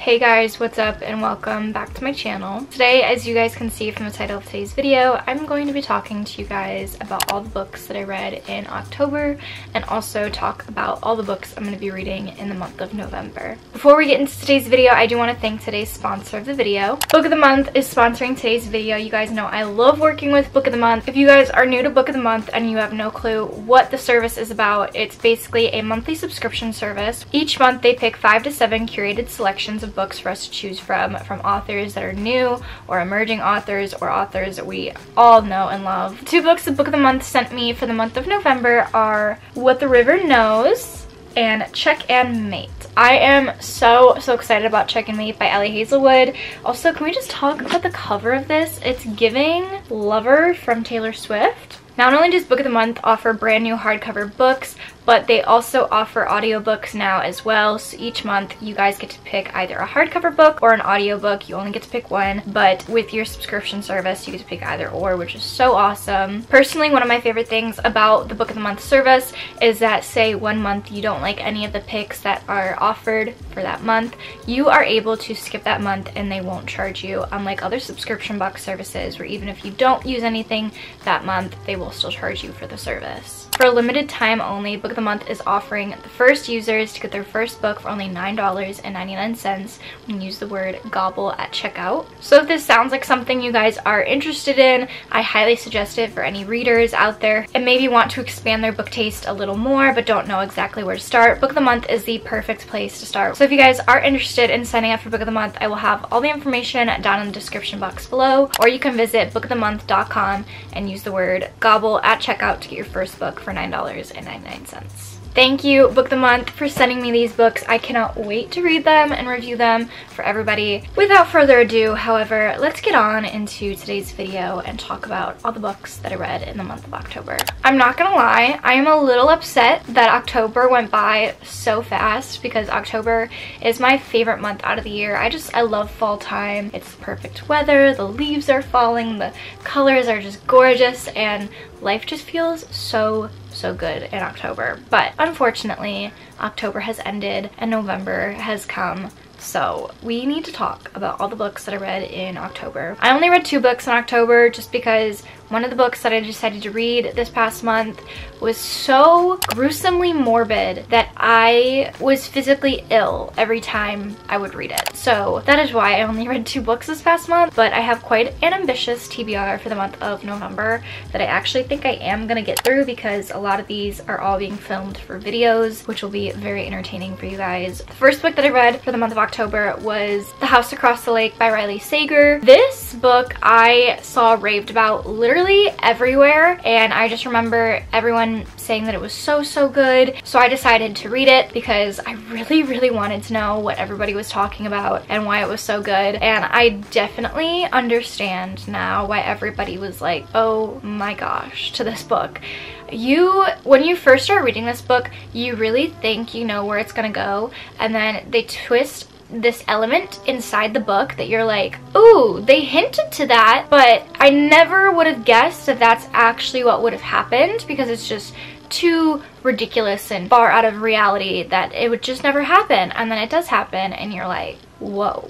Hey guys, what's up and welcome back to my channel. Today, as you guys can see from the title of today's video, I'm going to be talking to you guys about all the books that I read in October and also talk about all the books I'm going to be reading in the month of November. Before we get into today's video, I do want to thank today's sponsor of the video. Book of the Month is sponsoring today's video. You guys know I love working with Book of the Month. If you guys are new to Book of the Month and you have no clue what the service is about, it's basically a monthly subscription service. Each month they pick 5 to 7 curated selections of books for us to choose from authors that are new or emerging authors or authors that we all know and love. The 2 books the Book of the Month sent me for the month of November are What the River Knows and Check and Mate. I am so excited about Check and Mate by Ellie Hazelwood. Also, can we just talk about the cover of this? It's giving Lover from Taylor Swift. Not only does Book of the Month offer brand new hardcover books, but they also offer audiobooks now as well. So each month you guys get to pick either a hardcover book or an audiobook. You only get to pick one, but with your subscription service you get to pick either or, which is so awesome. Personally, one of my favorite things about the Book of the Month service is that, say one month you don't like any of the picks that are offered for that month, you are able to skip that month and they won't charge you, unlike other subscription box services where even if you don't use anything that month, they will still charge you for the service. For a limited time only, Book of the Month is offering the first users to get their first book for only $9.99 when you use the word GOBBLE at checkout. So if this sounds like something you guys are interested in, I highly suggest it for any readers out there and maybe want to expand their book taste a little more but don't know exactly where to start. Book of the Month is the perfect place to start. So if you guys are interested in signing up for Book of the Month, I will have all the information down in the description box below, or you can visit bookofthemonth.com and use the word GOBBLE at checkout to get your first book for $9.99. Thank you, Book of the Month, for sending me these books. I cannot wait to read them and review them for everybody. Without further ado, however, let's get on into today's video and talk about all the books that I read in the month of October. I'm not gonna lie, I am a little upset that October went by so fast because October is my favorite month out of the year. I love fall time. It's perfect weather, the leaves are falling, the colors are just gorgeous, and life just feels so good in October. But unfortunately, October has ended and November has come. So we need to talk about all the books that I read in October. I only read 2 books in October just because one of the books that I decided to read this past month was so gruesomely morbid that I was physically ill every time I would read it. So that is why I only read 2 books this past month, but I have quite an ambitious TBR for the month of November that I actually think I am gonna get through because a lot of these are all being filmed for videos, which will be very entertaining for you guys. The first book that I read for the month of October was The House Across the Lake by Riley Sager. This book I saw raved about literally everywhere, and I just remember everyone saying that it was so good, so I decided to read it because I really wanted to know what everybody was talking about and why it was so good. And I definitely understand now why everybody was like, oh my gosh, to this book. When you first start reading this book, you really think you know where it's gonna go, and then they twist this element inside the book that you're like, ooh, they hinted to that, but I never would have guessed that that's actually what would have happened because it's just too ridiculous and far out of reality that it would just never happen. And then it does happen and you're like, whoa.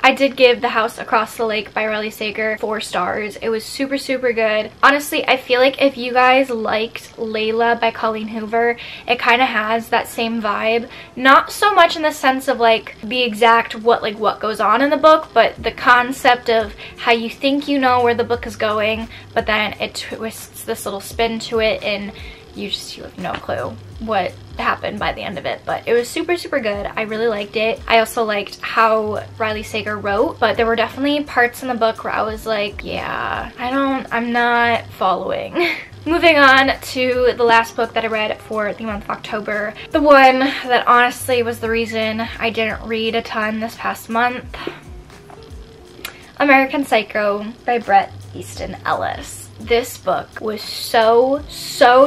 I did give The House Across the Lake by Riley Sager 4 stars. It was super good. Honestly, I feel like if you guys liked Layla by Colleen Hoover, it kind of has that same vibe. Not so much in the sense of like the exact what goes on in the book, but the concept of how you think you know where the book is going, but then it twists this little spin to it and you have no clue what happened by the end of it. But it was super good. I really liked it. I also liked how Riley Sager wrote, but there were definitely parts in the book where I was like, yeah, I'm not following. Moving on to the last book that I read for the month of October, the one that honestly was the reason I didn't read a ton this past month, American Psycho by Bret Easton Ellis. This book was so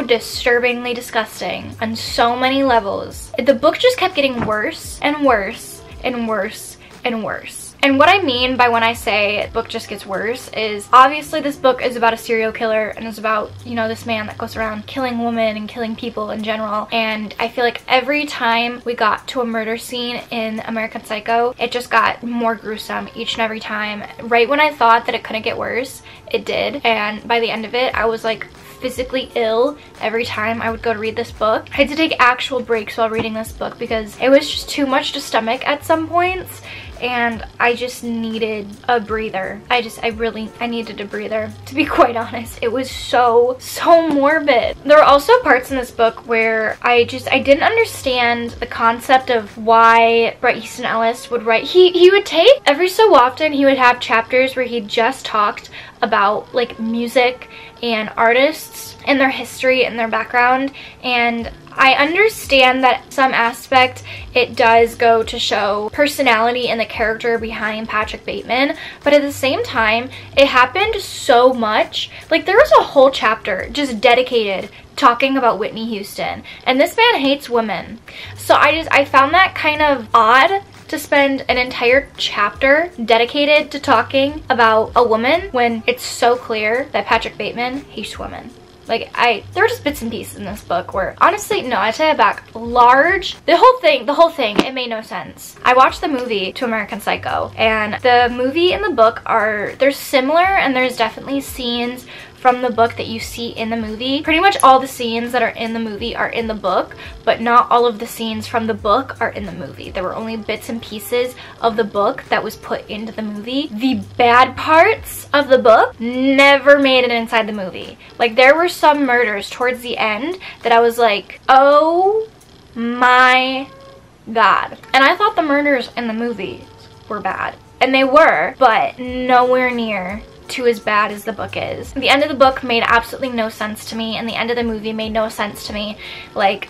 disturbingly disgusting on so many levels. The book just kept getting worse and worse and worse and worse. And what I mean by when I say the book just gets worse is obviously this book is about a serial killer and is about, you know, this man that goes around killing women and killing people in general. And I feel like every time we got to a murder scene in American Psycho, it just got more gruesome each and every time. Right when I thought that it couldn't get worse, it did. And by the end of it, I was like physically ill every time I would go to read this book. I had to take actual breaks while reading this book because it was just too much to stomach at some points, and I just needed a breather. I needed a breather, to be quite honest. It was so morbid. There were also parts in this book where I didn't understand the concept of why Bret Easton Ellis would write. He would take, every so often, he would have chapters where he just talked about like music and artists and their history and their background, and I understand that some aspect it does go to show personality and the character behind Patrick Bateman, but at the same time it happened so much. Like there was a whole chapter just dedicated talking about Whitney Houston, and this man hates women. So I found that kind of odd to spend an entire chapter dedicated to talking about a woman when it's so clear that Patrick Bateman hates women. Like there were just bits and pieces in this book where honestly, no, I take it back, the whole thing, it made no sense. I watched the movie to American Psycho, and the movie and the book they're similar, and there's definitely scenes from the book that you see in the movie. Pretty much all the scenes that are in the movie are in the book, but not all of the scenes from the book are in the movie. There were only bits and pieces of the book that was put into the movie. The bad parts of the book never made it inside the movie. Like there were some murders towards the end that I was like, oh my god. And I thought the murders in the movies were bad. And they were, but nowhere near to as bad as the book is. The end of the book made absolutely no sense to me, and the end of the movie made no sense to me. Like,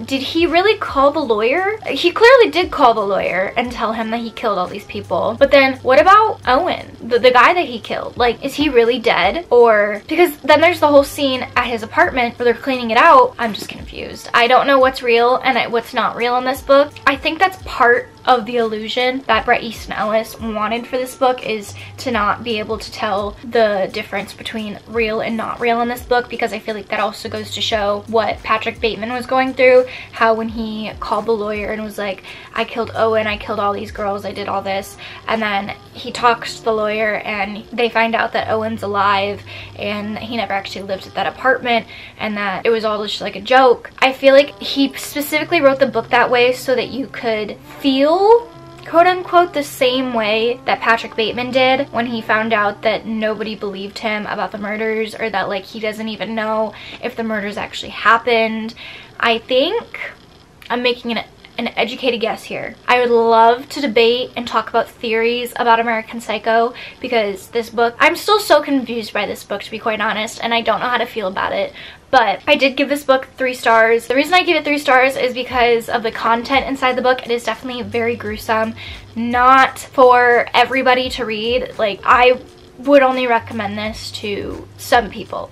did he really call the lawyer? He clearly did call the lawyer and tell him that he killed all these people. But then what about Owen, the guy that he killed? Like, is he really dead? Or, because then there's the whole scene at his apartment where they're cleaning it out. I'm just confused. I don't know what's real and what's not real in this book. I think that's part of the illusion that Bret Easton Ellis wanted for this book, is to not be able to tell the difference between real and not real in this book, because I feel like that also goes to show what Patrick Bateman was going through, how when he called the lawyer and was like, I killed Owen, I killed all these girls, I did all this, and then he talks to the lawyer and they find out that Owen's alive and he never actually lived at that apartment and that it was all just like a joke. I feel like he specifically wrote the book that way so that you could feel, quote unquote, the same way that Patrick Bateman did when he found out that nobody believed him about the murders, or that like he doesn't even know if the murders actually happened. I think I'm making an educated guess here. I would love to debate and talk about theories about American Psycho, because this book, I'm still so confused by this book, to be quite honest, and I don't know how to feel about it. But I did give this book 3 stars. The reason I gave it 3 stars is because of the content inside the book. It is definitely very gruesome. Not for everybody to read. Like, I would only recommend this to some people.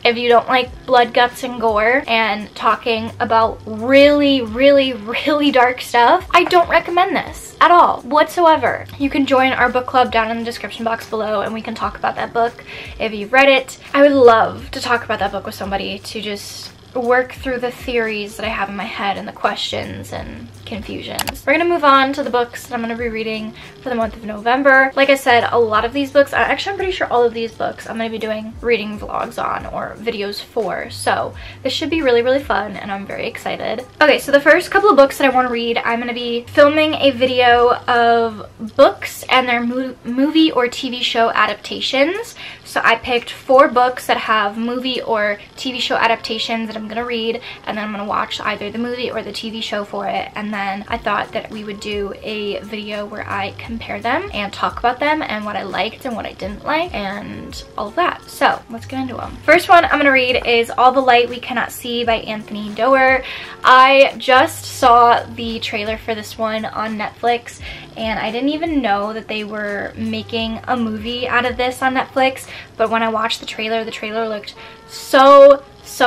If you don't like blood, guts, and gore and talking about really, really, really dark stuff, I don't recommend this at all, whatsoever. You can join our book club down in the description box below and we can talk about that book if you've read it. I would love to talk about that book with somebody, to just work through the theories that I have in my head and the questions and confusions. We're gonna move on to the books that I'm gonna be reading for the month of November. Like I said, a lot of these books, actually I'm pretty sure all of these books I'm gonna be doing reading vlogs on, or videos for, so this should be really, really fun and I'm very excited. Okay, so the first couple of books that I want to read, I'm gonna be filming a video of books and their movie or TV show adaptations. So I picked 4 books that have movie or TV show adaptations that I'm gonna read, and then I'm gonna watch either the movie or the TV show for it, and then I thought that we would do a video where I compare them and talk about them and what I liked and what I didn't like and all of that. So let's get into them. First one I'm gonna read is All the Light We Cannot See by Anthony Doerr. I just saw the trailer for this one on Netflix and I didn't even know that they were making a movie out of this on Netflix, but when I watched the trailer looked so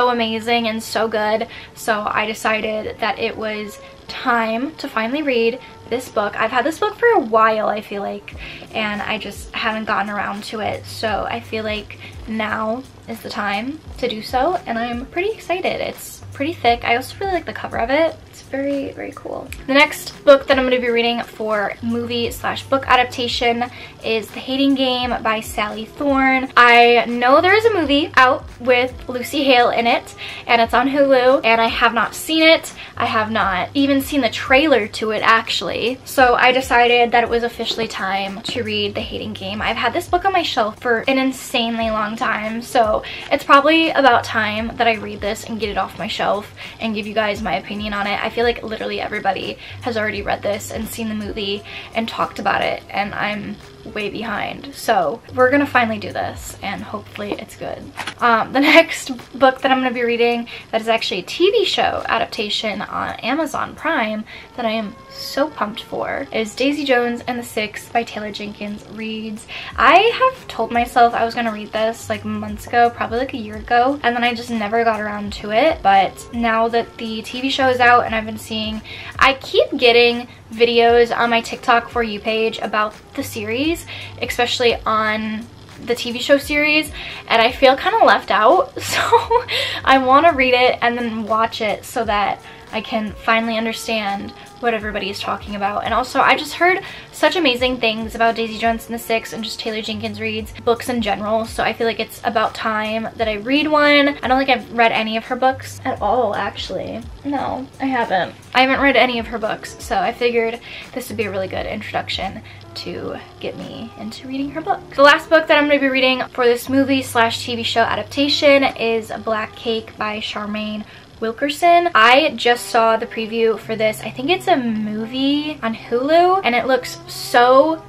amazing and so good, so I decided that it was time to finally read this book. I've had this book for a while, I feel like, and I just haven't gotten around to it, so I feel like now is the time to do so, and I'm pretty excited. It's pretty thick. I also really like the cover of it. It's very cool. The next book that I'm going to be reading for movie/book adaptation is The Hating Game by Sally Thorne. I know there is a movie out with Lucy Hale in it, and it's on Hulu, and I have not seen it. I have not even seen the trailer to it, actually. So I decided that it was officially time to read The Hating Game. I've had this book on my shelf for an insanely long time, so it's probably about time that I read this and get it off my shelf and give you guys my opinion on it. I feel like literally everybody has already read this and seen the movie and talked about it, and I'm way behind. So we're gonna finally do this, and hopefully it's good. The next book that I'm gonna be reading that is actually a TV show adaptation on Amazon Prime that I am so pumped for is Daisy Jones and the Six by Taylor Jenkins Reads. I have told myself I was gonna read this like months ago, probably like a year ago, and then I just never got around to it. But now that the TV show is out and I've been seeing, I keep getting videos on my TikTok For You page about the series, especially on the TV show series, and I feel kind of left out, so I want to read it and then watch it so that I can finally understand what everybody is talking about. And also, I just heard such amazing things about Daisy Jones and the Six and just Taylor Jenkins Reads books in general, so I feel like it's about time that I read one. I don't think I've read any of her books at all, actually. No, I haven't. I haven't read any of her books, so I figured this would be a really good introduction to get me into reading her book. The last book that I'm going to be reading for this movie/TV show adaptation is Black Cake by Charmaine Wilkerson. I just saw the preview for this. I think it's a movie on Hulu, and it looks so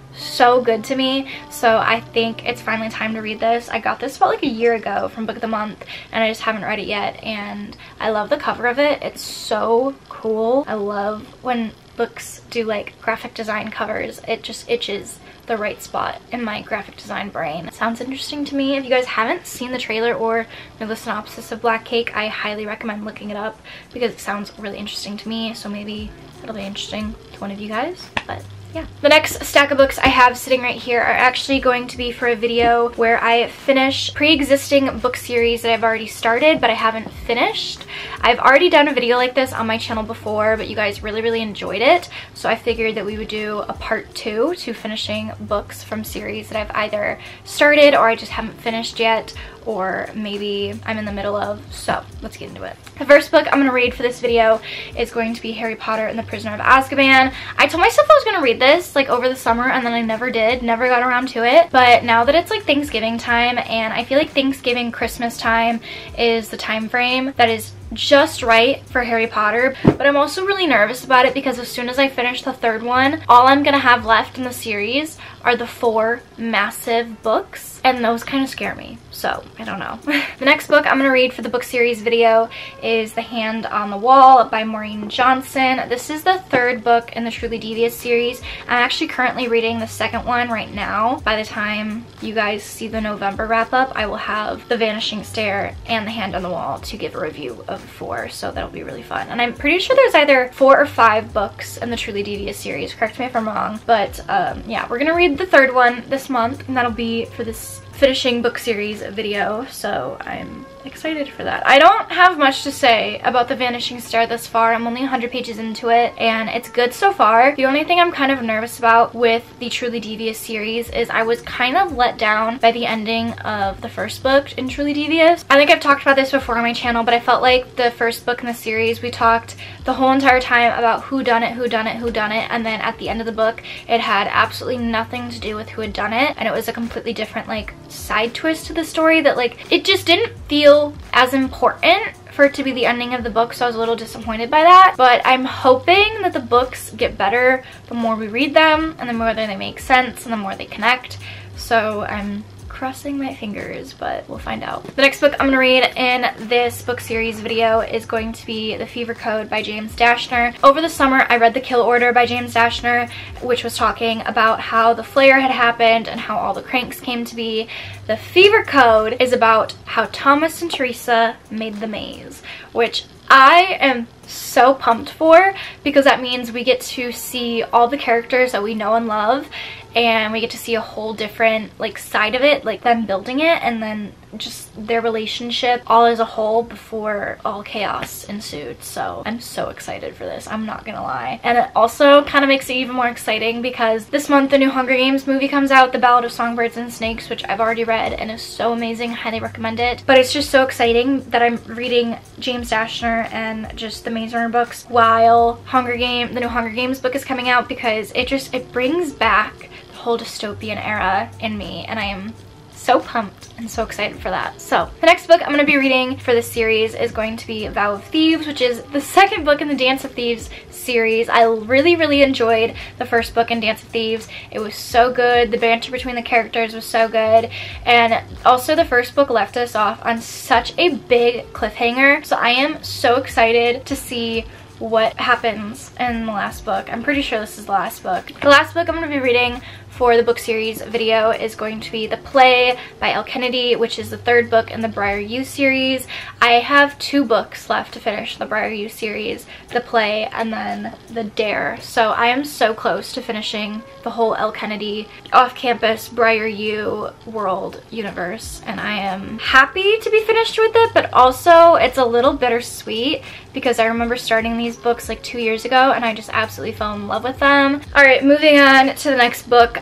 good to me, so I think it's finally time to read this. I got this about like a year ago from Book of the Month, and I just haven't read it yet, and I love the cover of it. It's so cool. I love when books do like graphic design covers. It just itches the right spot in my graphic design brain. It sounds interesting to me. If you guys haven't seen the trailer or know the synopsis of Black Cake, I highly recommend looking it up because it sounds really interesting to me, so maybe it'll be interesting to one of you guys. But yeah. The next stack of books I have sitting right here are actually going to be for a video where I finish pre-existing book series that I've already started but I haven't finished. I've already done a video like this on my channel before, but you guys really enjoyed it, so I figured that we would do a part 2 to finishing books from series that I've either started or I just haven't finished yet, or maybe I'm in the middle of. So let's get into it. The first book I'm going to read for this video is going to be Harry Potter and the Prisoner of Azkaban. I told myself I was going to read this like over the summer, and then I never did, never got around to it. But now that it's like Thanksgiving time, and I feel like Thanksgiving, Christmas time is the time frame that is just right for Harry Potter, but I'm also really nervous about it because as soon as I finish the third one, all I'm gonna have left in the series are the 4 massive books, and those kind of scare me, so I don't know. The next book I'm gonna read for the book series video is The Hand on the Wall by Maureen Johnson. This is the 3rd book in the Truly Devious series. I'm actually currently reading the 2nd one right now. By the time you guys see the November wrap up, I will have The Vanishing Stair and The Hand on the Wall to give a review of 4, so that'll be really fun. And I'm pretty sure there's either 4 or 5 books in the Truly Devious series, correct me if I'm wrong, but yeah, we're gonna read the 3rd one this month, and that'll be for this finishing book series video, so I'm excited for that. I don't have much to say about The Vanishing Stair thus far. I'm only 100 pages into it, and it's good so far. The only thing I'm kind of nervous about with the Truly Devious series is I was kind of let down by the ending of the 1st book in Truly Devious. I think I've talked about this before on my channel, but I felt like the 1st book in the series, we talked the whole entire time about who done it, and then at the end of the book, it had absolutely nothing to do with who had done it, and it was a completely different like side twist to the story that like it just didn't feel as important for it to be the ending of the book, so I was a little disappointed by that. But I'm hoping that the books get better the more we read them, and the more that they make sense and the more they connect, so I'm crossing my fingers, but we'll find out. The next book I'm gonna read in this book series video is going to be The Fever Code by James Dashner. Over the summer, I read The Kill Order by James Dashner, which was talking about how the flare had happened and how all the cranks came to be. The Fever Code is about how Thomas and Teresa made the maze, which I am so pumped for, because that means we get to see all the characters that we know and love, and we get to see a whole different like side of it, like them building it and then just their relationship all as a whole before all chaos ensued. So I'm so excited for this, I'm not gonna lie. And it also kind of makes it even more exciting because this month the new Hunger Games movie comes out, The Ballad of Songbirds and Snakes, which I've already read and is so amazing, highly recommend it. But it's just so exciting that I'm reading James Dashner and just the Maze Runner books while the new Hunger Games book is coming out, because it brings back the whole dystopian era in me, and I am so pumped and so excited for that. So the next book I'm going to be reading for this series is going to be Vow of Thieves, which is the second book in the Dance of Thieves series. I really enjoyed the first book in Dance of Thieves. It was so good. The banter between the characters was so good, and also the first book left us off on such a big cliffhanger. So I am so excited to see what happens in the last book. I'm pretty sure this is the last book. The last book I'm going to be reading for the book series video is going to be The Play by Elle Kennedy, which is the third book in the Briar U series. I have 2 books left to finish the Briar U series, The Play and then The Dare. So I am so close to finishing the whole Elle Kennedy off-campus Briar U world universe, and I am happy to be finished with it, but also it's a little bittersweet because I remember starting these books like 2 years ago and I just absolutely fell in love with them. Alright, moving on to the next book.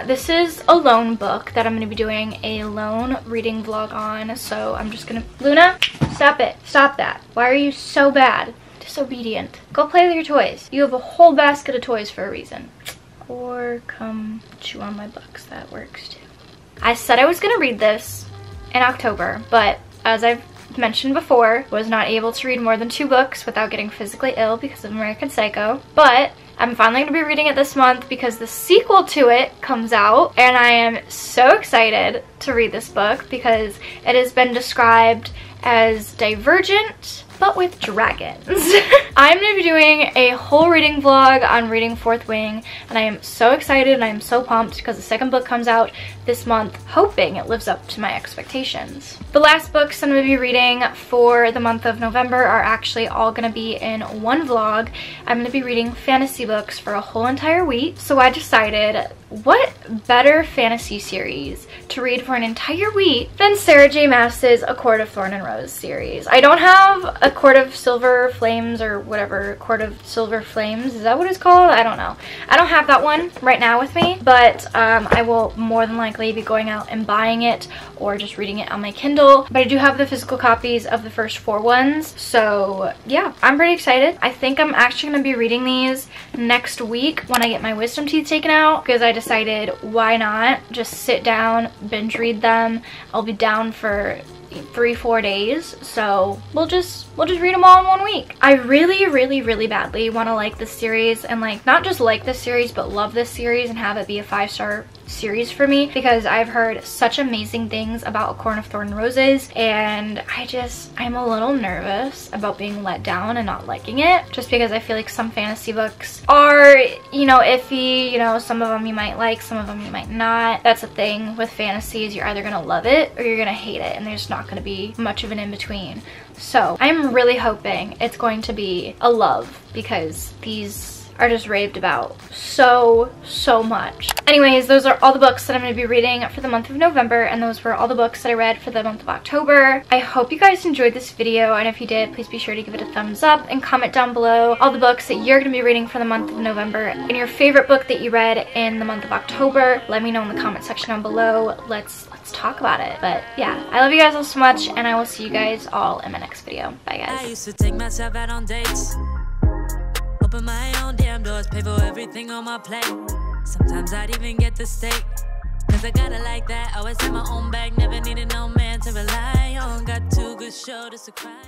This is a lone book that I'm going to be doing a lone reading vlog on, so I'm just gonna... Luna, stop it. Stop that. Why are you so bad? Disobedient. Go play with your toys. You have a whole basket of toys for a reason. Or come chew on my books. That works too. I said I was going to read this in October, but as I've mentioned before, was not able to read more than 2 books without getting physically ill because of American Psycho. But I'm finally going to be reading it this month because the sequel to it comes out, and I am so excited to read this book because it has been described as Divergent but with dragons. I'm going to be doing a whole reading vlog on reading Fourth Wing, and I am so excited and I am so pumped because the second book comes out this month, hoping it lives up to my expectations. The last books I'm going to be reading for the month of November are actually all going to be in one vlog. I'm going to be reading fantasy books for a whole entire week, so I decided what better fantasy series to read for an entire week than Sarah J. Maas's A Court of Thorn and Rose series. I don't have A Court of Silver Flames or whatever, Court of Silver Flames, is that what it's called? I don't know. I don't have that one right now with me, but I will more than likely be going out and buying it or just reading it on my Kindle. But I do have the physical copies of the first 4 ones, so yeah, I'm pretty excited. I think I'm actually going to be reading these next week when I get my wisdom teeth taken out, because I decided why not just sit down, binge read them. I'll be down for 3-4 days, so we'll just read them all in 1 week. I really badly want to like this series, and like not just like this series but love this series and have it be a 5-star series for me, because I've heard such amazing things about A Court of Thorn and Roses, and I'm a little nervous about being let down and not liking it, just because I feel like some fantasy books are, you know, iffy. You know, some of them you might like, some of them you might not. That's the thing with fantasies, you're either gonna love it or you're gonna hate it, and there's not gonna be much of an in-between. So I'm really hoping it's going to be a love, because these are just raved about so much. Anyways, those are all the books that I'm going to be reading for the month of November, and those were all the books that I read for the month of October. I hope you guys enjoyed this video, and if you did, please be sure to give it a thumbs up and comment down below all the books that you're going to be reading for the month of November and your favorite book that you read in the month of October. Let me know in the comment section down below. Let's talk about it. But yeah, I love you guys all so much, and I will see you guys all in my next video. Bye guys. I used to take myself out on dates, open my own damn doors, pay for everything on my plate. Sometimes I'd even get the steak, cause I got it like that. Always had my own bag, never needed no man to rely on. Got 2 good shoulders to cry.